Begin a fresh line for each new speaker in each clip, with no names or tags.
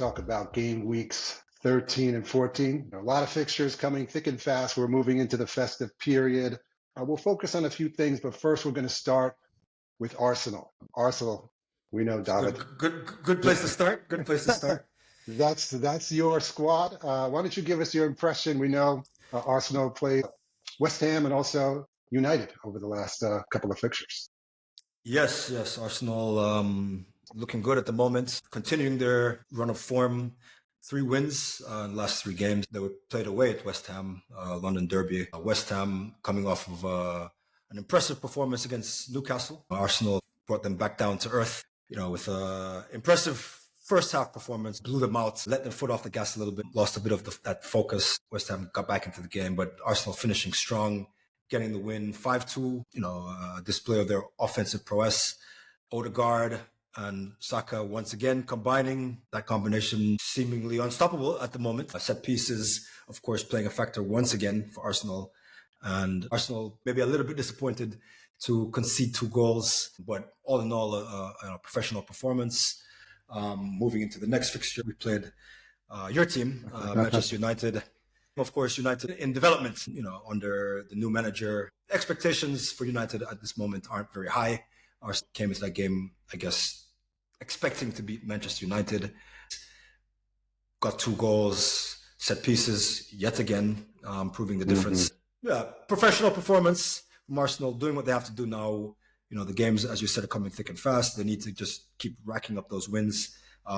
talk about game weeks 13 and 14. A lot of fixtures coming thick and fast. We're moving into the festive period. We'll focus on a few things, but first we're going to start with Arsenal. Arsenal, we know, David.
Good place to start. Good place to start.
That's your squad. Why don't you give us your impression? We know Arsenal played West Ham and also United over the last couple of fixtures.
Yes. Arsenal looking good at the moment, continuing their run of form. 3 wins in the last 3 games. They were played away at West Ham, London Derby. West Ham coming off of an impressive performance against Newcastle. Arsenal brought them back down to earth, with an impressive first half performance, blew them out, let their foot off the gas a little bit, lost a bit of that focus. West Ham got back into the game, but Arsenal finishing strong, getting the win 5-2, display of their offensive prowess. Odegaard and Saka once again combining, that combination seemingly unstoppable at the moment. Set pieces, of course, playing a factor once again for Arsenal. And Arsenal maybe a little bit disappointed to concede 2 goals, but all in all, a professional performance. Moving into the next fixture, we played your team, Manchester United. Of course, United in development, under the new manager. Expectations for United at this moment aren't very high. Arsenal came into that game, I guess, expecting to beat Manchester United. Got 2 goals, set pieces, yet again, proving the difference. Yeah, professional performance from Arsenal, doing what they have to do now. The games, as you said, are coming thick and fast. They need to just keep racking up those wins.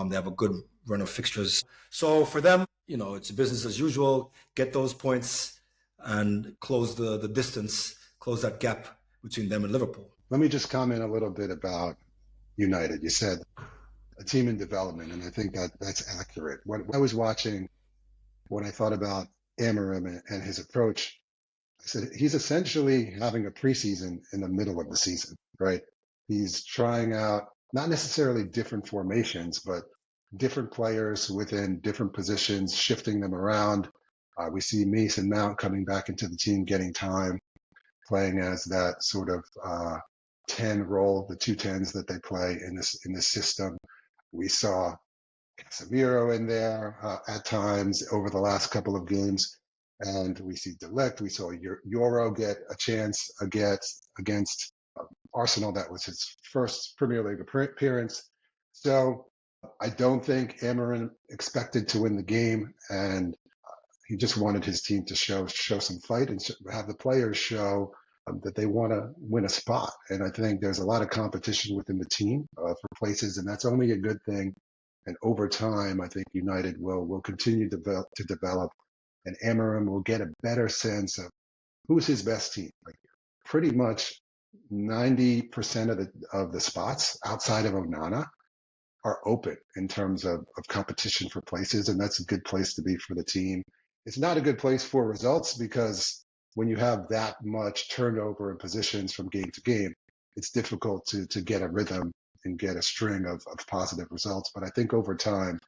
They have a good run of fixtures. So for them, it's business as usual. Get those points and close the distance, close that gap between them and Liverpool.
Let me just comment a little bit about United. You said a team in development, and I think that's accurate. When I was watching, when I thought about Amorim and his approach, I said he's essentially having a preseason in the middle of the season, right? He's trying out not necessarily different formations, but different players within different positions, shifting them around. We see Mason Mount coming back into the team, getting time, playing as that sort of 10 role, the 2 10s that they play in this system. We saw Casemiro in there at times over the last couple of games. And we see De Ligt. We saw Euro get a chance against Arsenal. That was his first Premier League appearance. So I don't think Amorim expected to win the game, and he just wanted his team to show some fight and have the players show that they want to win a spot. And I think there's a lot of competition within the team for places, and that's only a good thing. And over time, I think United will continue to develop. And Amorim will get a better sense of who's his best team. Like pretty much 90% of the spots outside of Onana are open in terms of competition for places, and that's a good place to be for the team. It's not a good place for results because when you have that much turnover in positions from game to game, it's difficult to get a rhythm and get a string of positive results. But I think over time,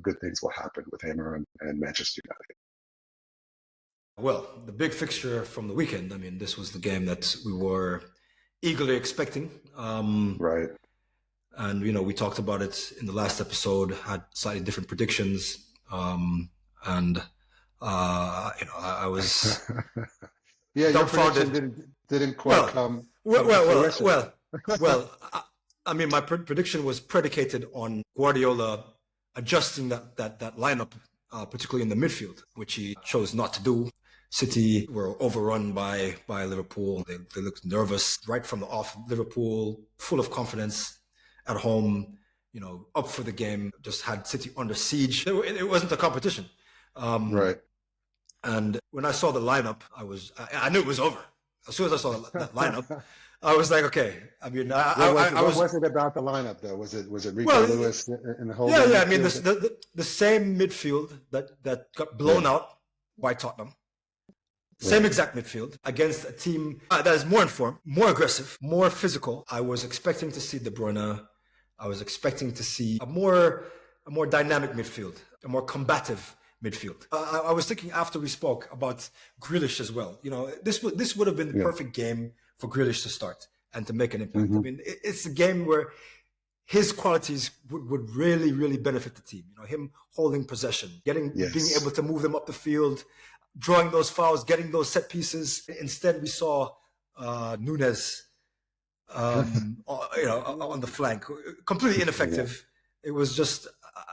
good things will happen with Amorim and Manchester United.
Well, the big fixture from the weekend, this was the game that we were eagerly expecting.
Right.
And, we talked about it in the last episode, had slightly different predictions. I was
yeah, your prediction didn't quite come. Well.
My prediction was predicated on Guardiola adjusting that lineup, particularly in the midfield, which he chose not to do. City were overrun by Liverpool. They looked nervous right from the off. Liverpool, full of confidence at home, up for the game, just had City under siege. It wasn't a competition.
Right.
And when I saw the lineup, I knew it was over. As soon as I saw that lineup, I was like, okay.
What was it about the lineup, though? Was it Rico Lewis in the whole?
Yeah. The same midfield that got blown out by Tottenham. Same exact midfield against a team that is more informed, more aggressive, more physical. I was expecting to see De Bruyne. I was expecting to see a more dynamic midfield, a more combative midfield. I was thinking after we spoke about Grealish as well. This would have been the perfect game for Grealish to start and to make an impact.
Mm-hmm.
It's a game where his qualities would really, really benefit the team. Him holding possession, being able to move them up the field, drawing those fouls, getting those set pieces. Instead, we saw Nunes, on the flank, completely ineffective. It was just,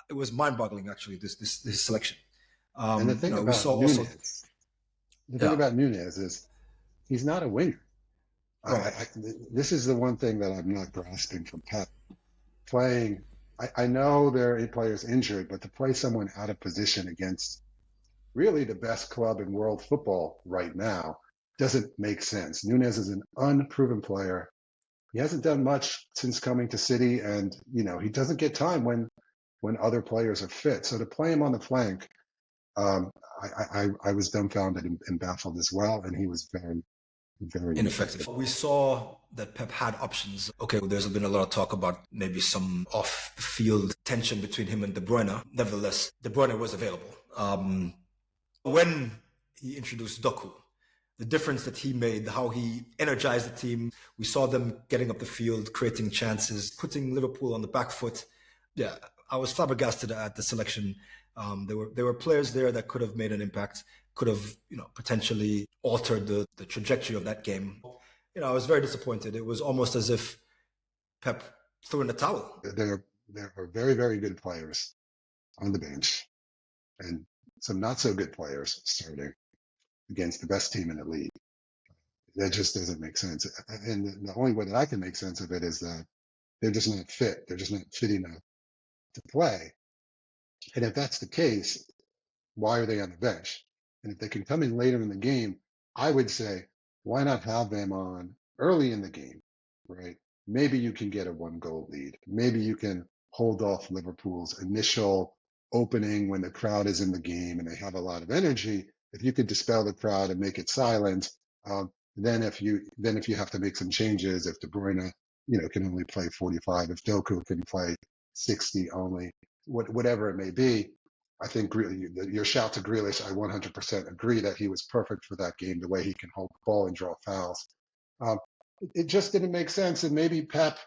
it was mind-boggling actually. This selection.
And the thing about Nunes, about Nunes is he's not a winger. Right. This is the one thing that I'm not grasping from Pep. Playing, I know there are players injured, but to play someone out of position against really the best club in world football right now doesn't make sense. Nunes is an unproven player. He hasn't done much since coming to City, and he doesn't get time when other players are fit. So to play him on the flank, I was dumbfounded and baffled as well, and he was very, very ineffective.
We saw that Pep had options. Okay, there's been a lot of talk about maybe some off-field tension between him and De Bruyne. Nevertheless, De Bruyne was available. When he introduced Doku, the difference that he made, how he energized the team, we saw them getting up the field, creating chances, putting Liverpool on the back foot. Yeah, I was flabbergasted at the selection. There were players there that could have made an impact, could have potentially altered the trajectory of that game. I was very disappointed. It was almost as if Pep threw in the towel.
There are very, very good players on the bench and some not so good players starting against the best team in the league. That just doesn't make sense. And the only way that I can make sense of it is that they're just not fit. They're just not fit enough to play. And if that's the case, why are they on the bench? And if they can come in later in the game, I would say, why not have them on early in the game, right? Maybe you can get a 1-goal lead. Maybe you can hold off Liverpool's initial opening when the crowd is in the game and they have a lot of energy. If you could dispel the crowd and make it silent, then if you have to make some changes, if De Bruyne, can only play 45, if Doku can play 60 only, whatever it may be, I think your shout to Grealish, I 100% agree that he was perfect for that game, the way he can hold the ball and draw fouls. It just didn't make sense, and maybe Pep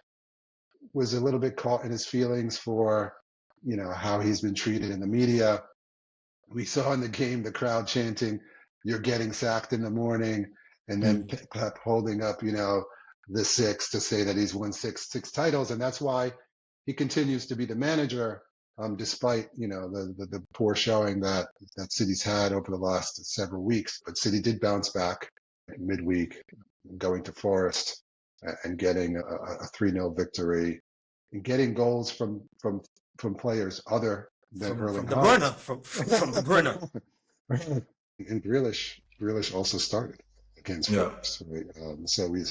was a little bit caught in his feelings for, how he's been treated in the media. We saw in the game the crowd chanting, "You're getting sacked in the morning," and then Pep holding up, the 6 to say that he's won six titles, and that's why he continues to be the manager, despite the poor showing that City's had over the last several weeks. But City did bounce back midweek, going to Forest and getting a 3-0 victory, and getting goals from players other than Erling Haaland.
From De Bruyne.
And Grealish also started against Forest. Right? So we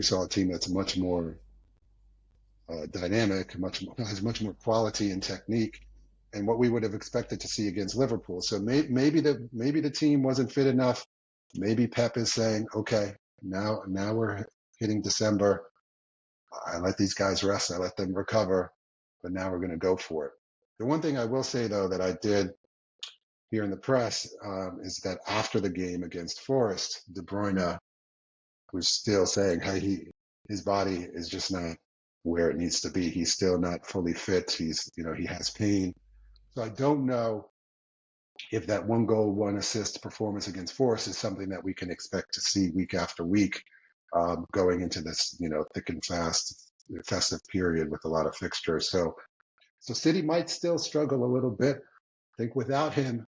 saw a team that's much more dynamic, has much more quality and technique, and what we would have expected to see against Liverpool. So maybe the team wasn't fit enough. Maybe Pep is saying, okay, now we're hitting December. I let these guys rest. I let them recover, but now we're going to go for it. The one thing I will say, though, that I did hear in the press is that after the game against Forest, De Bruyne was still saying, hey, his body is just not where it needs to be. He's still not fully fit. He has pain. So I don't know if that 1-goal, 1-assist performance against Forest is something that we can expect to see week after week, going into this, thick and fast festive period with a lot of fixtures. So City might still struggle a little bit. I think without him,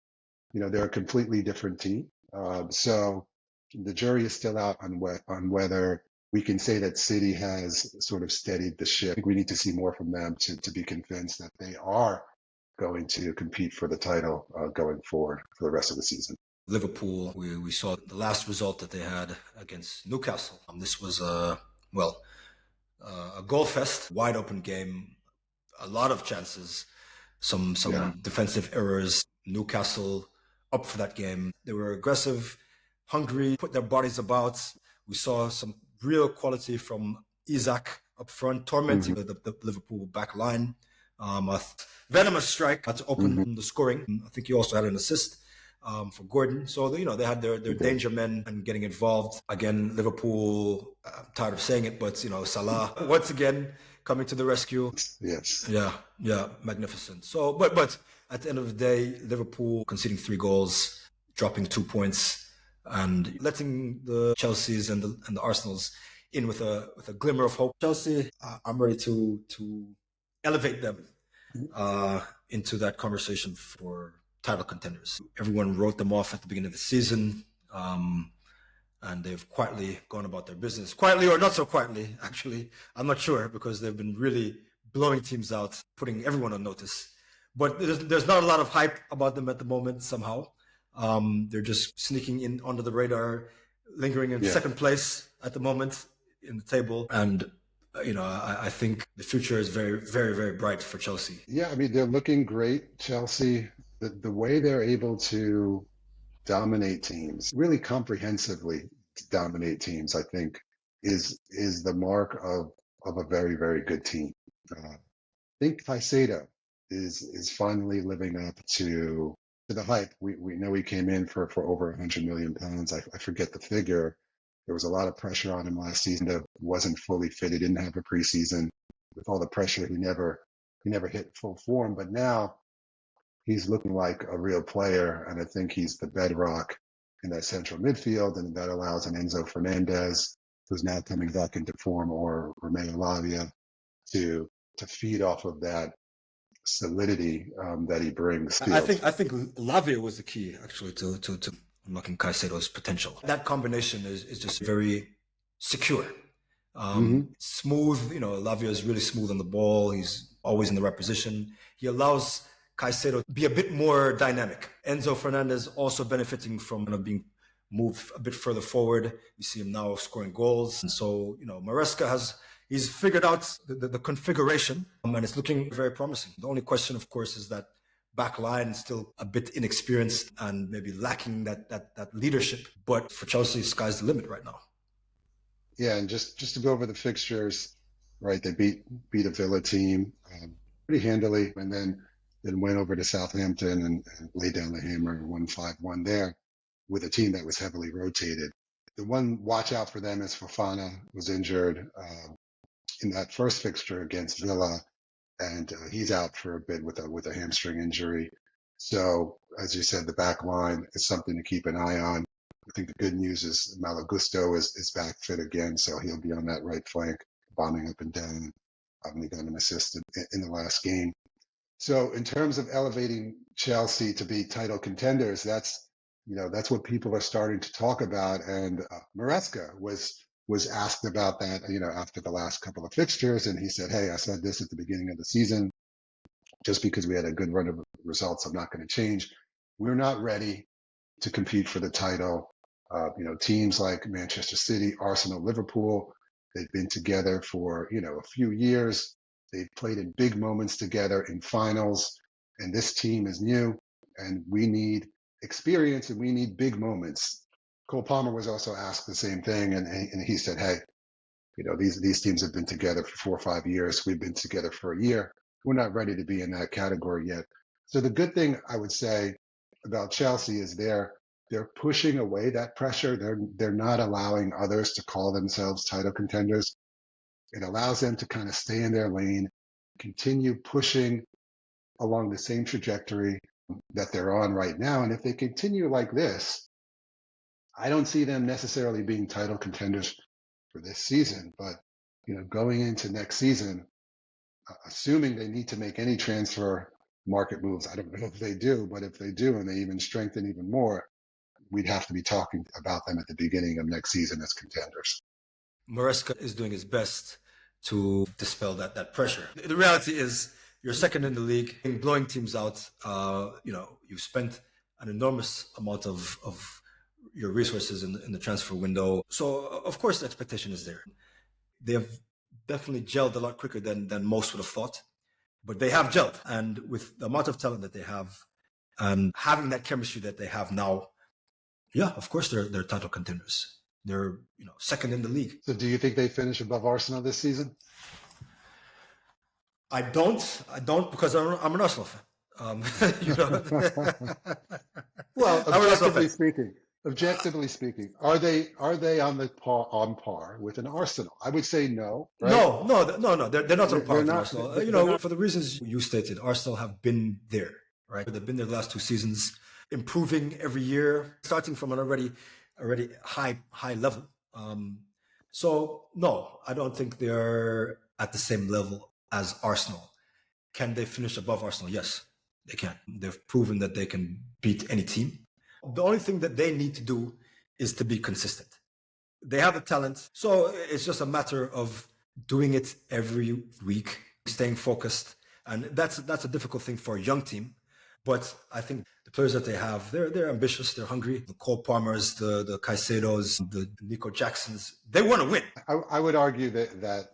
they're a completely different team. So the jury is still out on whether we can say that City has sort of steadied the ship. I think we need to see more from them to be convinced that they are going to compete for the title going forward for the rest of the season.
Liverpool, we saw the last result that they had against Newcastle. This was a goal fest, wide open game, a lot of chances, some defensive errors. Newcastle up for that game. They were aggressive, hungry, put their bodies about. We saw some real quality from Isak up front, tormenting the Liverpool back line. A venomous strike to open the scoring. I think he also had an assist for Gordon. So, they had their danger men and getting involved. Again, Liverpool, I'm tired of saying it, but, Salah, once again, coming to the rescue.
Yes.
Yeah, magnificent. So, but at the end of the day, Liverpool conceding 3 goals, dropping 2 points, and letting the Chelseas and the Arsenals in with a glimmer of hope. Chelsea, I'm ready to elevate them into that conversation for title contenders. Everyone wrote them off at the beginning of the season. And they've quietly gone about their business. Quietly or not so quietly, actually. I'm not sure, because they've been really blowing teams out, putting everyone on notice. But there's not a lot of hype about them at the moment, somehow. They're just sneaking in under the radar, lingering in second place at the moment in the table. And, I think the future is very, very, very bright for Chelsea.
Yeah, I mean, they're looking great, Chelsea. The way they're able to dominate teams, really comprehensively dominate teams, I think is the mark of a very, very good team. I think Caicedo is finally living up to the hype. We know he came in for over £100 million. I forget the figure. There was a lot of pressure on him last season. That wasn't fully fit. He didn't have a preseason. With all the pressure, he never hit full form. But now he's looking like a real player, and I think he's the bedrock in that central midfield, and that allows an Enzo Fernandez, who's now coming back into form, or Roméo Lavia, to feed off of that solidity that he brings.
I think Lavia was the key, actually, to unlocking Caicedo's potential. That combination is just very secure. Smooth, Lavia is really smooth on the ball. He's always in the right position. He allows Caicedo to be a bit more dynamic. Enzo Fernandez also benefiting from being moved a bit further forward. You see him now scoring goals. And so, Maresca he's figured out the configuration, and it's looking very promising. The only question, of course, is that back line is still a bit inexperienced and maybe lacking that leadership. But for Chelsea, sky's the limit right now.
Yeah, and just to go over the fixtures, right? They beat a Villa team pretty handily, and then went over to Southampton and laid down the hammer and won 5-1 there with a team that was heavily rotated. The one watch out for them is Fofana was injured in that first fixture against Villa, and he's out for a bit with a hamstring injury. So, as you said, the back line is something to keep an eye on. I think the good news is Malo Gusto is back fit again, so he'll be on that right flank, bombing up and down. He got an assist in the last game. So in terms of elevating Chelsea to be title contenders, that's what people are starting to talk about. And Maresca was asked about that, after the last couple of fixtures, and he said, "Hey, I said this at the beginning of the season. Just because we had a good run of results, I'm not going to change. We're not ready to compete for the title. Teams like Manchester City, Arsenal, Liverpool, they've been together for a few years. They've played in big moments together in finals, and this team is new, and we need experience and we need big moments." Cole Palmer was also asked the same thing, and he said, "Hey, these teams have been together for 4 or 5 years. We've been together for a year. We're not ready to be in that category yet." So the good thing I would say about Chelsea is they're pushing away that pressure. They're not allowing others to call themselves title contenders. It allows them to kind of stay in their lane, continue pushing along the same trajectory that they're on right now. And if they continue like this, I don't see them necessarily being title contenders for this season. But, going into next season, assuming they need to make any transfer market moves, I don't know if they do, but if they do and they even strengthen even more, we'd have to be talking about them at the beginning of next season as contenders.
Maresca is doing his best to dispel that pressure. The reality is you're second in the league, blowing teams out. You've spent an enormous amount of your resources in the transfer window. So, of course, the expectation is there. They have definitely gelled a lot quicker than most would have thought, but they have gelled. And with the amount of talent that they have and having that chemistry that they have now, yeah, of course, they're title contenders. They're second in the league.
So do you think they finish above Arsenal this season?
I don't because I'm an Arsenal fan.
Well, objectively speaking. objectively speaking, are they on par with an Arsenal? I would say no, right?
No. They're not on par
They're
with
not.
Arsenal.
They're not.
For the reasons you stated, Arsenal have been there, right? They've been there the last 2 seasons, improving every year, starting from an already high level. So no, I don't think they're at the same level as Arsenal. Can they finish above Arsenal? Yes, they can. They've proven that they can beat any team. The only thing that they need to do is to be consistent. They have the talent, so it's just a matter of doing it every week, staying focused, and that's a difficult thing for a young team. But I think the players that they have, they're ambitious, they're hungry. The Cole Palmers, the Caicedos, the Nico Jacksons, they want to win.
I would argue that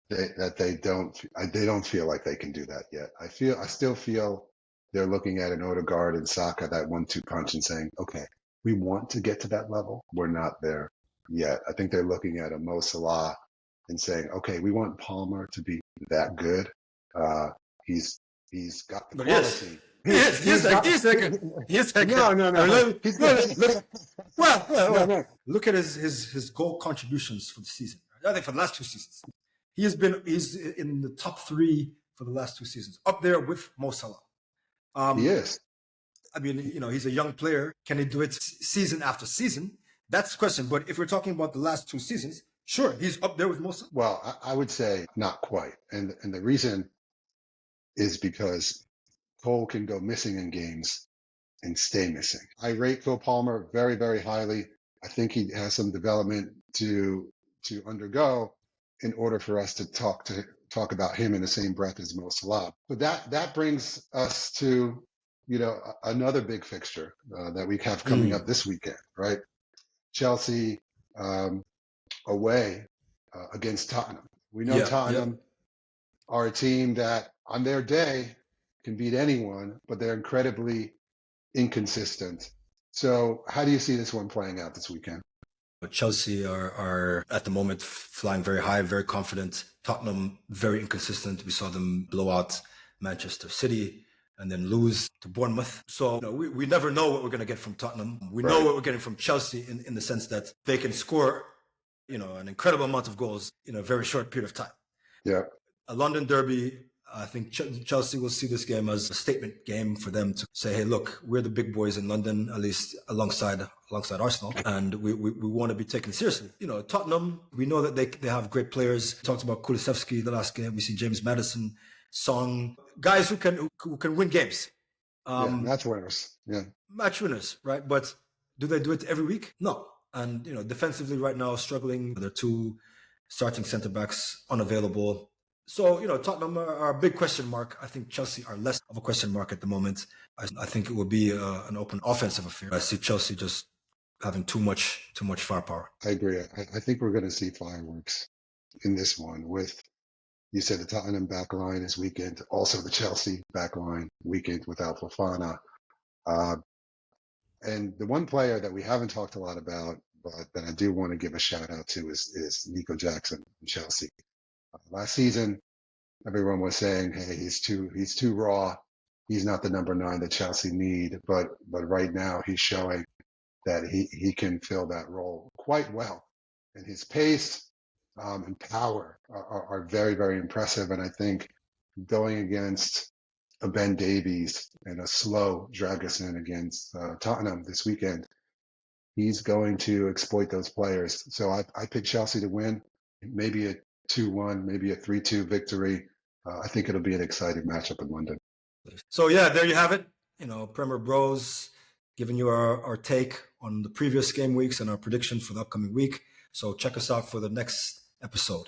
they don't feel like they can do that yet. I still feel they're looking at an Odegaard and Saka, that 1-2 punch, and saying, okay, we want to get to that level. We're not there yet. I think they're looking at a Mo Salah and saying, okay, we want Palmer to be that good. He's got the
But
quality.
He's like
No.
Well, look at his goal contributions for the season. I think for the last 2 seasons, he's in the top 3 for the last 2 seasons, up there with Mo Salah.
He is.
I mean, he's a young player. Can he do it season after season? That's the question. But if we're talking about the last 2 seasons, sure, he's up there with Mo Salah.
Well, I would say not quite, and the reason is because Cole can go missing in games and stay missing. I rate Cole Palmer very, very highly. I think he has some development to undergo in order for us to talk about him in the same breath as Mo Salah. But that brings us to another big fixture that we have coming up this weekend, right? Chelsea away against Tottenham. We know Tottenham are a team that on their day can beat anyone, but they're incredibly inconsistent. So how do you see this one playing out this weekend?
Chelsea are at the moment flying very high, very confident. Tottenham, very inconsistent. We saw them blow out Manchester City and then lose to Bournemouth. So we never know what we're going to get from Tottenham. We know what we're getting from Chelsea in the sense that they can score, an incredible amount of goals in a very short period of time.
Yeah.
A London derby, I think Chelsea will see this game as a statement game for them to say, hey, look, we're the big boys in London, at least alongside Arsenal, and we want to be taken seriously. Tottenham, we know that they have great players. We talked about Kulusevski the last game. We see James Maddison, Song, guys who can win games.
Match winners. Yeah.
Match winners, right? But do they do it every week? No. And, defensively right now, struggling. There are 2 starting centre-backs unavailable. So, Tottenham are a big question mark. I think Chelsea are less of a question mark at the moment. I think it will be an open offensive affair. I see Chelsea just having too much firepower.
I agree. I think we're going to see fireworks in this one with, you said the Tottenham back line is weakened. Also the Chelsea back line weakened without Fofana. And the one player that we haven't talked a lot about, but that I do want to give a shout out to is Nico Jackson in Chelsea. Last season, everyone was saying, hey, he's too raw. He's not the number 9 that Chelsea need. But right now he's showing that he can fill that role quite well. And his pace and power are very, very impressive. And I think going against a Ben Davies and a slow Dragusin against Tottenham this weekend, he's going to exploit those players. So I picked Chelsea to win, maybe a 2-1, maybe a 3-2 victory. I think it'll be an exciting matchup in London.
So yeah, there you have it. Premier Bros giving you our take on the previous game weeks and our prediction for the upcoming week. So check us out for the next episode.